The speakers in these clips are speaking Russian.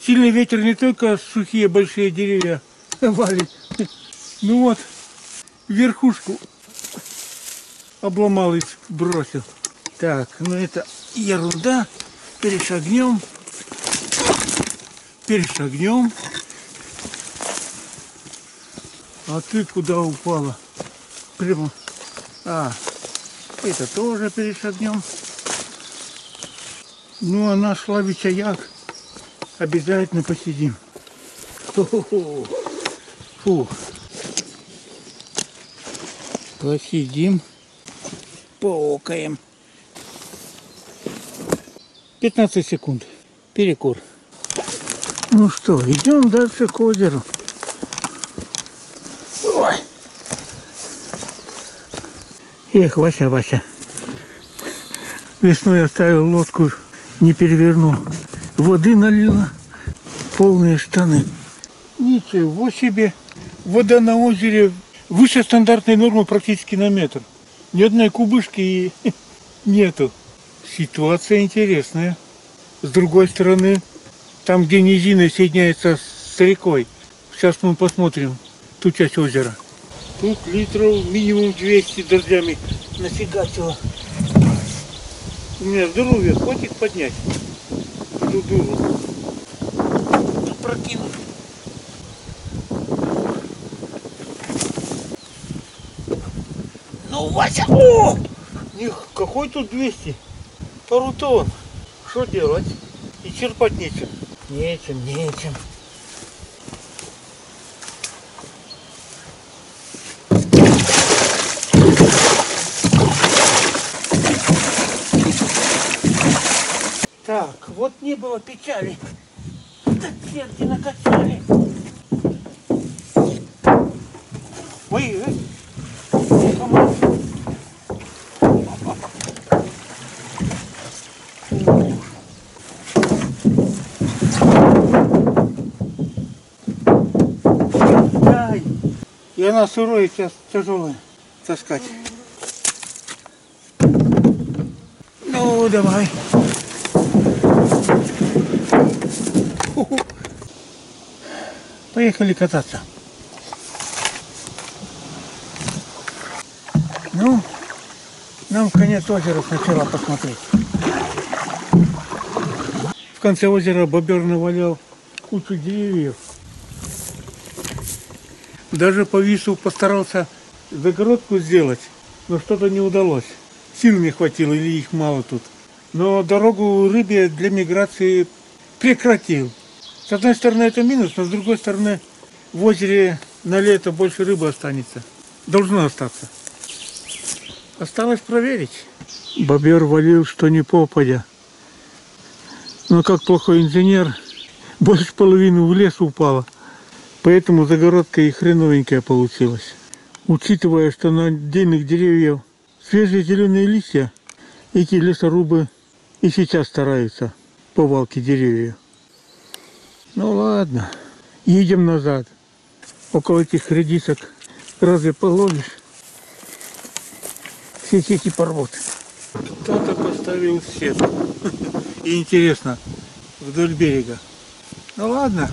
Сильный ветер не только сухие большие деревья валит, ну вот, верхушку обломал и бросил. Так, ну это ерунда. Перешагнем. Перешагнем. А ты куда упала? Прямо. А, это тоже перешагнем. Ну, а наш ловичаяк обязательно посидим. Фу. Посидим. Поокаем. 15 секунд. Перекур. Ну что, идем дальше к озеру. Ой. Эх, Вася, Вася. Весной оставил лодку, не перевернул. Воды налила. Полные штаны. Ничего себе. Вода на озере выше стандартной нормы практически на метр. Ни одной кубышки и нету. Ситуация интересная. С другой стороны, там, где низина соединяется с рекой. Сейчас мы посмотрим ту часть озера. Тут литров минимум 200 дождями нафигачило. У меня здоровье хватит поднять эту дуру. Прокинуть. Ну, Вася! О! Какой тут 200? Пару тонн. Что делать? И черпать нечем. Нечем. Так, вот не было печали. Да черти накачали. Ой, команда. И она сырая, сейчас тяжелая таскать. Ну, давай. Поехали кататься. Ну, нам конец озера сначала посмотреть. В конце озера бобер навалял кучу деревьев. Даже по вису постарался загородку сделать, но что-то не удалось. Сил не хватило или их мало тут. Но дорогу рыбе для миграции прекратил. С одной стороны это минус, но с другой стороны в озере на лето больше рыбы останется. Должно остаться. Осталось проверить. Бобер валил, что не попадя. Но как плохой инженер, больше половины в лес упало. Поэтому загородка и хреновенькая получилась. Учитывая, что на отдельных деревьях свежие зеленые листья, эти лесорубы и сейчас стараются по валке деревьев. Ну ладно, едем назад. Около этих редисок разве половишь? Все сети порвут. Кто-то поставил сетку. И интересно, вдоль берега. Ну ладно.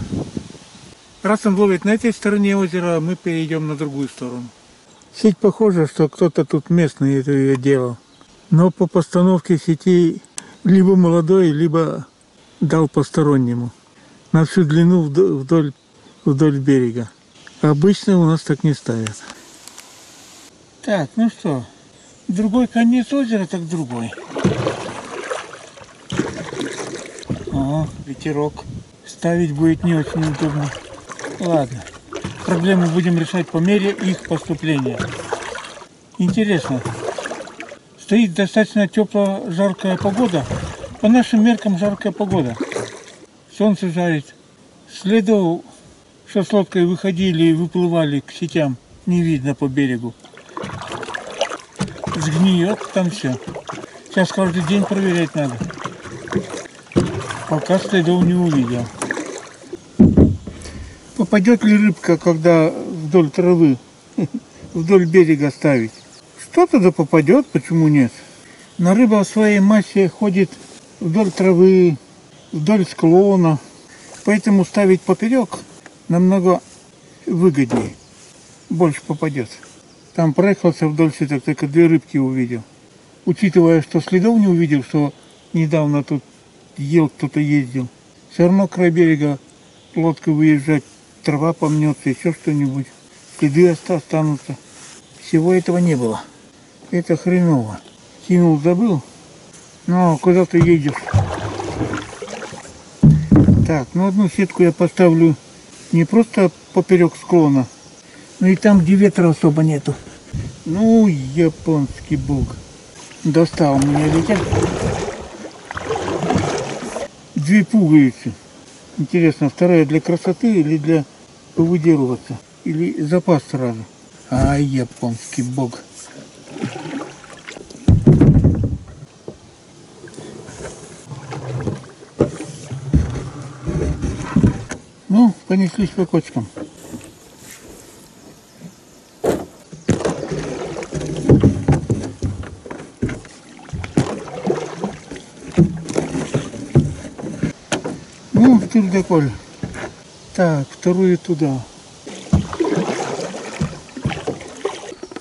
Раз он ловит на этой стороне озера, мы перейдем на другую сторону. Сеть похожа, что кто-то тут местный это ее делал. Но по постановке сетей либо молодой, либо дал постороннему. На всю длину вдоль берега. Обычно у нас так не ставят. Так, ну что, другой конец озера, так другой. Ага, ветерок. Ставить будет не очень удобно. Ладно, проблемы будем решать по мере их поступления. Интересно, стоит достаточно теплая, жаркая погода. По нашим меркам жаркая погода. Солнце жарит. Следов, что с лодкой выходили и выплывали к сетям, не видно по берегу. Сгниет там все. Сейчас каждый день проверять надо. Пока следов не увидел. Попадет ли рыбка, когда вдоль травы, вдоль берега ставить? Что-то да попадет, почему нет? Но рыба в своей массе ходит вдоль травы, вдоль склона. Поэтому ставить поперек намного выгоднее. Больше попадет. Там проехался вдоль сеток, только 2 рыбки увидел. Учитывая, что следов не увидел, что недавно тут ел, кто-то ездил. Все равно край берега лодка выезжать, трава помнется, еще что-нибудь. Следы останутся. Всего этого не было. Это хреново. Кинул, забыл. Но куда ты едешь? Так, ну одну сетку я поставлю не просто поперек склона, но и там, где ветра особо нету. Ну, японский бог. Достал меня ветер. 2 пуговицы. Интересно, вторая для красоты или для повыделываться? Или запас сразу? Ай, японский бог. Ну, понеслись по кочкам. Ну, тюрдаколь. Так, вторую туда.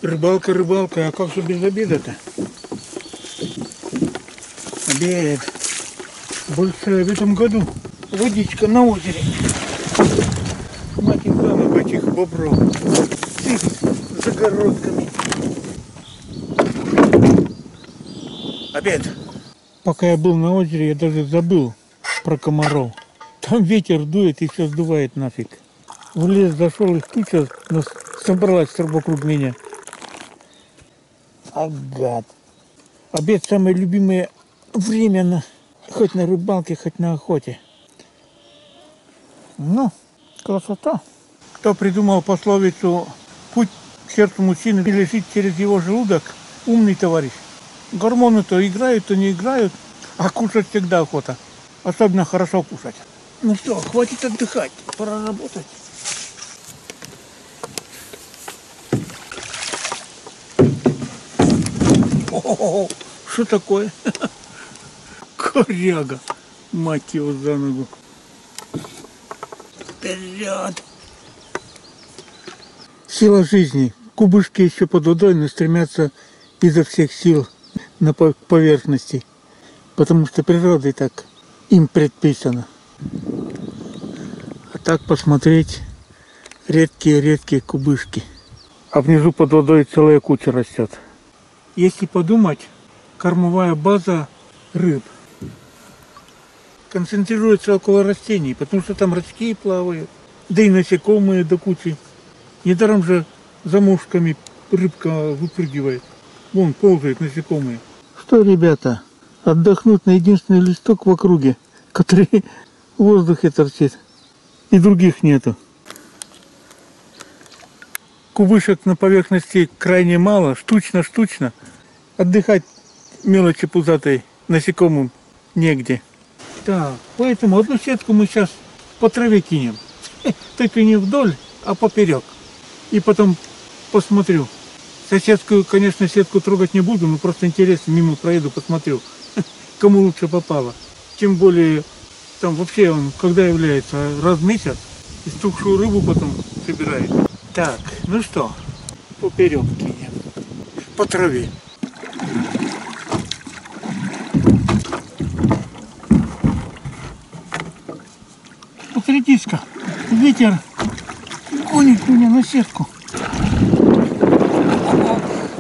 Рыбалка, рыбалка, а как же без обеда-то? Обед. Больше в этом году водичка на озере. Мать их замок этих бобров. С загородками. Обед. Пока я был на озере, я даже забыл про комаров. Там ветер дует и все сдувает нафиг. В лес зашел, их туча собралась вокруг меня. А гад. Обед самое любимое время, хоть на рыбалке, хоть на охоте. Ну, красота. Кто придумал пословицу «Путь к сердцу мужчины лежит через его желудок», умный товарищ. Гормоны то играют, то не играют, а кушать всегда охота. Особенно хорошо кушать. Ну что, хватит отдыхать, пора работать. О, что такое? Коряга, мать его за ногу. Вперед! Сила жизни. Кубышки еще под водой, но стремятся изо всех сил на поверхности, потому что природой так им предписано. А так посмотреть редкие кубышки. А внизу под водой целая куча растет. Если подумать, кормовая база рыб концентрируется около растений, потому что там рачки плавают, да и насекомые до кучи. Недаром же за мушками рыбка выпрыгивает. Вон ползают насекомые. Что, ребята, отдохнуть на единственный листок в округе, который в воздухе торчит, и других нету. Кубышек на поверхности крайне мало, штучно. Отдыхать мелочи пузатой насекомым негде. Так, поэтому одну сетку мы сейчас по траве кинем. Только не вдоль, а поперек. И потом посмотрю. Соседскую, конечно, сетку трогать не буду, но просто интересно, мимо проеду, посмотрю, кому лучше попало. Тем более, там вообще он когда является? Раз в месяц. И стухшую рыбу потом собирает. Так, ну что, поперек кинем. По траве. Посмотрите-ка, ветер гонит меня на сетку.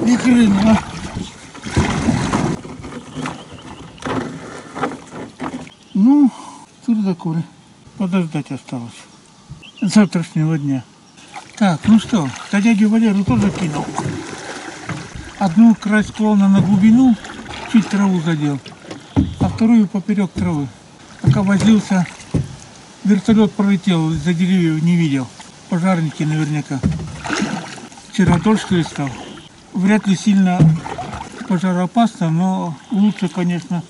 Ветерина, а? Ну, твердокуры. Подождать осталось. Завтрашнего дня. Так, ну что, дядю Валеру тоже кинул. Одну край склона на глубину, чуть траву задел, а вторую поперек травы. Пока возился, вертолет пролетел, из-за деревьев не видел. Пожарники наверняка. Вчера дождь листал. Вряд ли сильно пожароопасно, но лучше, конечно,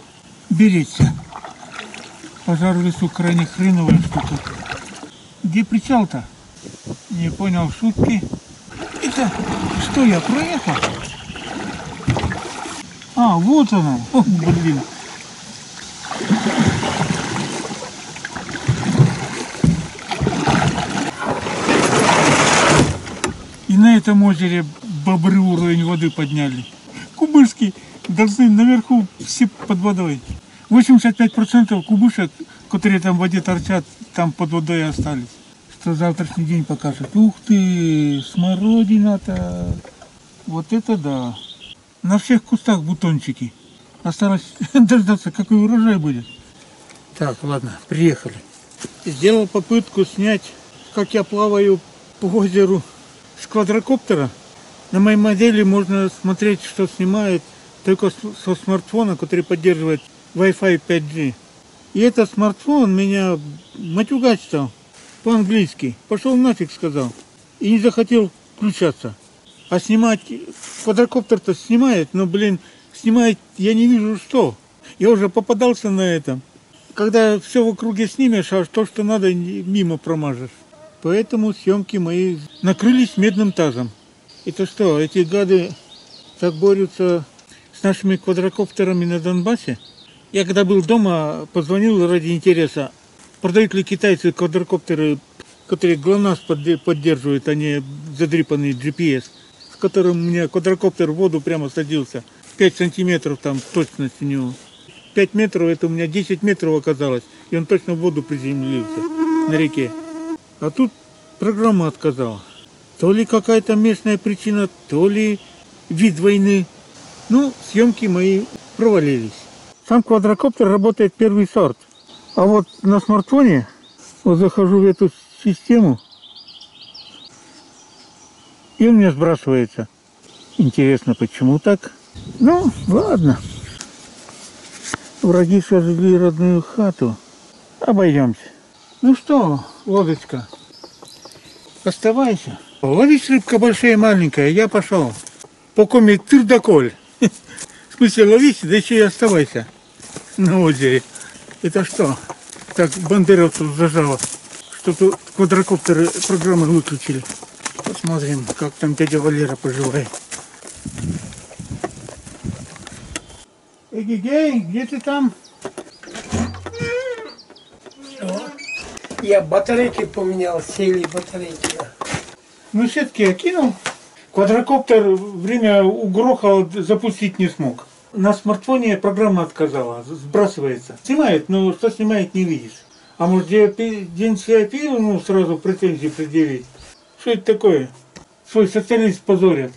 беречься. Пожар в лесу крайне хреновая штука. Где причал-то? Не понял шутки. Это что, я проехал? А, вот она. О, блин. на этом озере бобры уровень воды подняли. Кубышки должны наверху все под водой. 85% кубышек, которые там в воде торчат, там под водой остались. Что завтрашний день покажет. Ух ты, смородина-то. Вот это да. На всех кустах бутончики. Осталось дождаться, какой урожай будет. Так, ладно, приехали. Сделал попытку снять, как я плаваю по озеру с квадрокоптера. На моей модели можно смотреть, что снимает только со смартфона, который поддерживает Wi-Fi 5G. И этот смартфон меня матюгать стал по-английски. Пошел нафиг, сказал. И не захотел включаться. А снимать, квадрокоптер-то снимает, но, блин, снимает я не вижу что. Я уже попадался на этом. Когда все в округе снимешь, а то, что надо, мимо промажешь. Поэтому съемки мои накрылись медным тазом. Это что, эти гады так борются с нашими квадрокоптерами на Донбассе? Я когда был дома, позвонил ради интереса, продают ли китайцы квадрокоптеры, которые ГЛОНАСС поддерживают, а не задрипанный GPS, с которым у меня квадрокоптер в воду прямо садился. 5 сантиметров там точность у него. 5 метров, это у меня 10 метров оказалось, и он точно в воду приземлился на реке. А тут программа отказала. То ли какая-то местная причина, то ли вид войны. Ну, съемки мои провалились. Сам квадрокоптер работает первый сорт. А вот на смартфоне, вот захожу в эту систему, и он мне сбрасывается. Интересно, почему так? Ну, ладно. Враги сожгли родную хату. Обойдемся. Ну что, лодочка, оставайся. Ловись, рыбка большая и маленькая, я пошел. По коме тырдоколь. В смысле, ловись, да еще и оставайся на озере. Это что? Так, бандеровцев зажало. Что-то квадрокоптеры программы выключили. Посмотрим, как там дядя Валера поживает. Эгегей, где ты там? Я батарейки поменял, сели батарейки. Ну, сетки я кинул. Квадрокоптер время угрохал, запустить не смог. На смартфоне программа отказала, сбрасывается. Снимает, но что снимает, не видишь. А может, день CIP, ну, сразу претензии предъявить. Что это такое? Свой социалист позорят.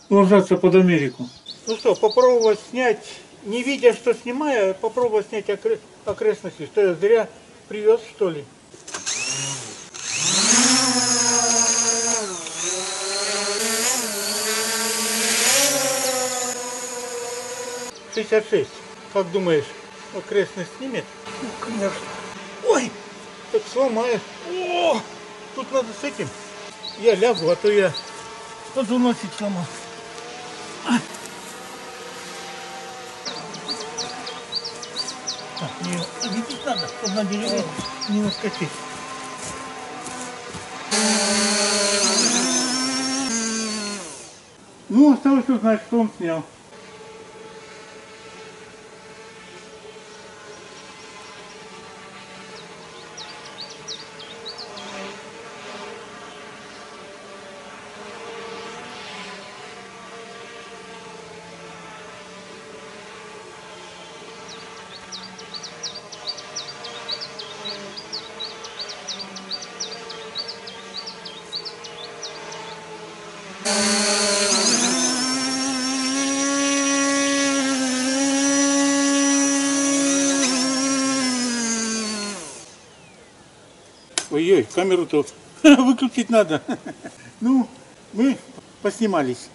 Ложатся под Америку. Ну что, попробовать снять, не видя, что снимаю, попробовать снять окрестности. Что я зря привез, что ли? «66. Как думаешь, окрестность снимет? Ну, конечно. Ой, так сломаю. О, тут надо с этим. Я лягу, а то я позвоночник сломал. Так, мне видеть надо, чтобы на деревья не наскочить. Ну, осталось узнать, что он снял. Ой-ой, камеру-то выключить надо. Ну, мы поснимались.